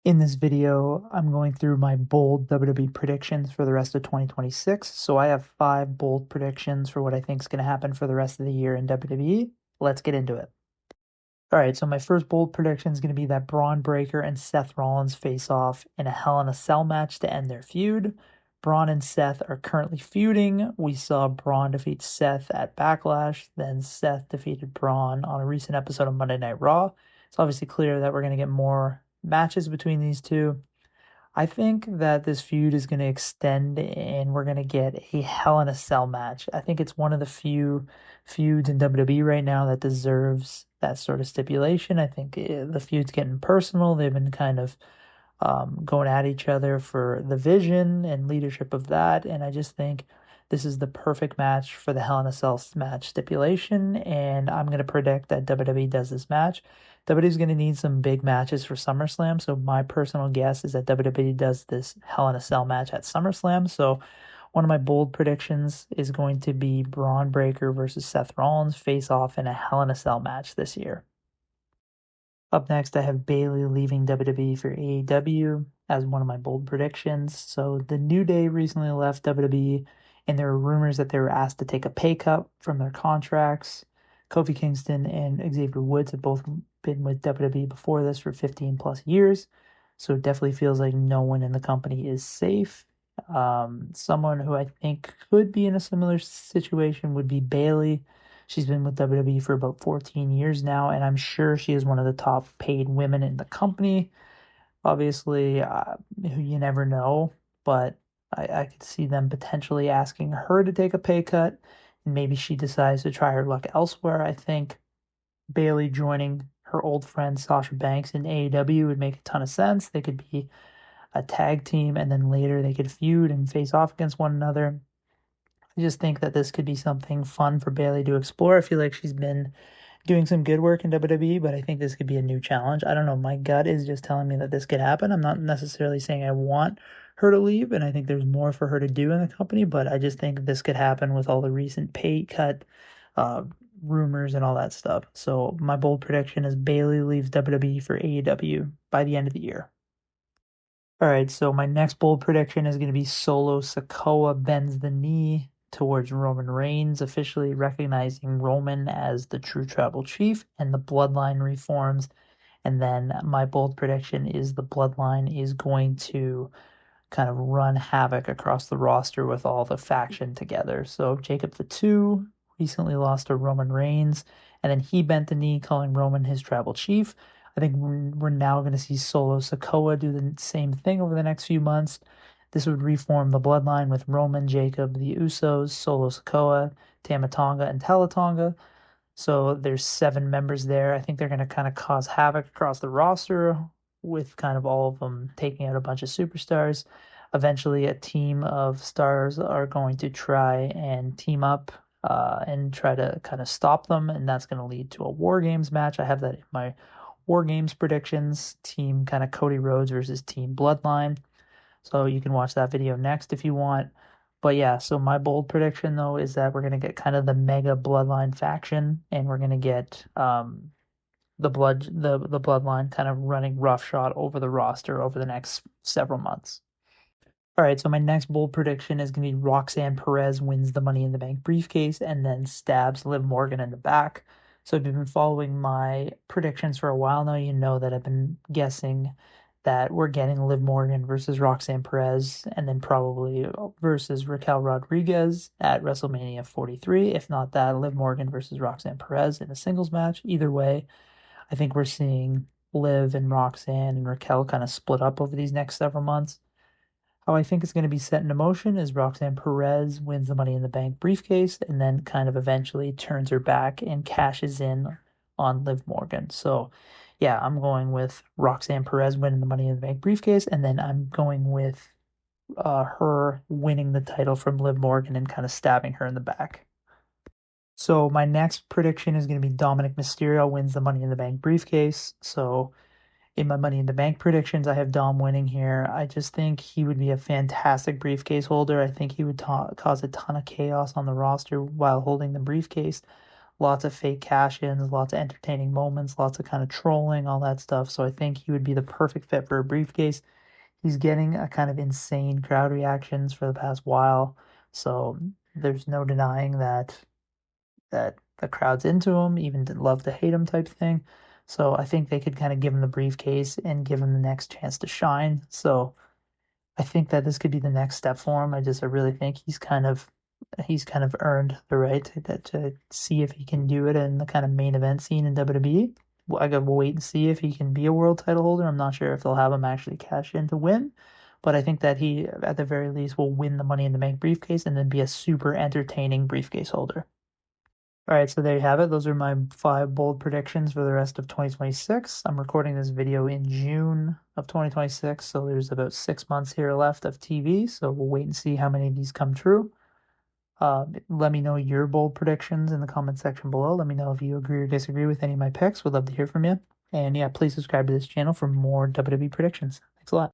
In this video, I'm going through my bold WWE predictions for the rest of 2026. So I have 5 bold predictions for what I think is going to happen for the rest of the year in WWE. Let's get into it. All right, so my first bold prediction is going to be that Braun Breaker and Seth Rollins face off in a Hell in a Cell match to end their feud. Braun and Seth are currently feuding. We saw Braun defeat Seth at Backlash, then Seth defeated Braun on a recent episode of Monday Night Raw. It's obviously clear that we're going to get more matches between these two. I think that this feud is going to extend and we're going to get a Hell in a Cell match. I think it's one of the few feuds in WWE right now that deserves that sort of stipulation. I think the feud's getting personal. They've been kind of going at each other for the vision and leadership of that. And I just think this is the perfect match for the Hell in a Cell match stipulation. And I'm going to predict that WWE does this match. WWE's going to need some big matches for SummerSlam. So my personal guess is that WWE does this Hell in a Cell match at SummerSlam. So one of my bold predictions is going to be Braun Breaker versus Seth Rollins face off in a Hell in a Cell match this year. Up next, I have Bayley leaving WWE for AEW as one of my bold predictions. So the New Day recently left WWE, and there were rumors that they were asked to take a pay cut from their contracts. Kofi Kingston and Xavier Woods have both been with WWE before this for 15 plus years. So it definitely feels like no one in the company is safe. Someone who I think could be in a similar situation would be Bayley. She's been with WWE for about 14 years now, and I'm sure she is one of the top paid women in the company. Obviously, you never know, but I could see them potentially asking her to take a pay cut, and maybe she decides to try her luck elsewhere. I think Bayley joining her old friend Sasha Banks in AEW would make a ton of sense. They could be a tag team, and then later they could feud and face off against one another. I just think that this could be something fun for Bayley to explore. I feel like she's been doing some good work in WWE, but I think this could be a new challenge. I don't know. My gut is just telling me that this could happen. I'm not necessarily saying I want her to leave, and I think there's more for her to do in the company, but I just think this could happen with all the recent pay cut uh, rumors and all that stuff. So my bold prediction is Bayley leaves WWE for AEW by the end of the year. All right, so my next bold prediction is going to be Solo Sikoa bends the knee towards Roman Reigns, officially recognizing Roman as the true tribal chief, and the bloodline reforms. And then my bold prediction is the bloodline is going to kind of run havoc across the roster with all the faction together. So Jacob the Two recently lost to Roman Reigns, and then he bent the knee, calling Roman his tribal chief. I think we're now going to see Solo Sikoa do the same thing over the next few months. This would reform the bloodline with Roman, Jacob, the Usos, Solo Sikoa, Tama Tonga, and Talatonga. So there's 7 members there. I think they're going to kind of cause havoc across the roster with kind of all of them taking out a bunch of superstars. Eventually, a team of stars are going to try and team up and try to kind of stop them, and that's going to lead to a War Games match. I have that in my War Games predictions, team kind of Cody Rhodes versus Team Bloodline. So you can watch that video next if you want. But yeah, so my bold prediction though is that we're gonna get kind of the mega bloodline faction, and we're gonna get the bloodline kind of running roughshod over the roster over the next several months. All right, so my next bold prediction is gonna be Roxanne Perez wins the Money in the Bank briefcase and then stabs Liv Morgan in the back. So if you've been following my predictions for a while now, you know that I've been guessing that we're getting Liv Morgan versus Roxanne Perez and then probably versus Raquel Rodriguez at WrestleMania 43. If not that, Liv Morgan versus Roxanne Perez in a singles match. Either way, I think we're seeing Liv and Roxanne and Raquel kind of split up over these next several months. How I think it's going to be set into motion is Roxanne Perez wins the Money in the Bank briefcase and then kind of eventually turns her back and cashes in on Liv Morgan. So, yeah, I'm going with Roxanne Perez winning the Money in the Bank briefcase, and then I'm going with her winning the title from Liv Morgan and kind of stabbing her in the back. So, my next prediction is going to be Dominic Mysterio wins the Money in the Bank briefcase. So, in my Money in the Bank predictions, I have Dom winning here. I just think he would be a fantastic briefcase holder. I think he would cause a ton of chaos on the roster while holding the briefcase. lots of fake cash-ins, lots of entertaining moments, lots of kind of trolling, all that stuff. So I think he would be the perfect fit for a briefcase. He's getting a kind of insane crowd reactions for the past while, so there's no denying that the crowd's into him, even love to hate him type thing. So I think they could kind of give him the briefcase and give him the next chance to shine. So I think that this could be the next step for him. I really think he's kind of earned the right to see if he can do it in the kind of main event scene in WWE. Well, I gotta wait and see if he can be a world title holder. I'm not sure if they'll have him actually cash in to win, but I think that he, at the very least, will win the Money in the Bank briefcase and then be a super entertaining briefcase holder. All right, so there you have it. Those are my 5 bold predictions for the rest of 2026. I'm recording this video in June of 2026, so there's about 6 months here left of TV, so we'll wait and see how many of these come true. Let me know your bold predictions in the comment section below. Let me know if you agree or disagree with any of my picks. Would love to hear from you. And yeah, please subscribe to this channel for more WWE predictions. Thanks a lot.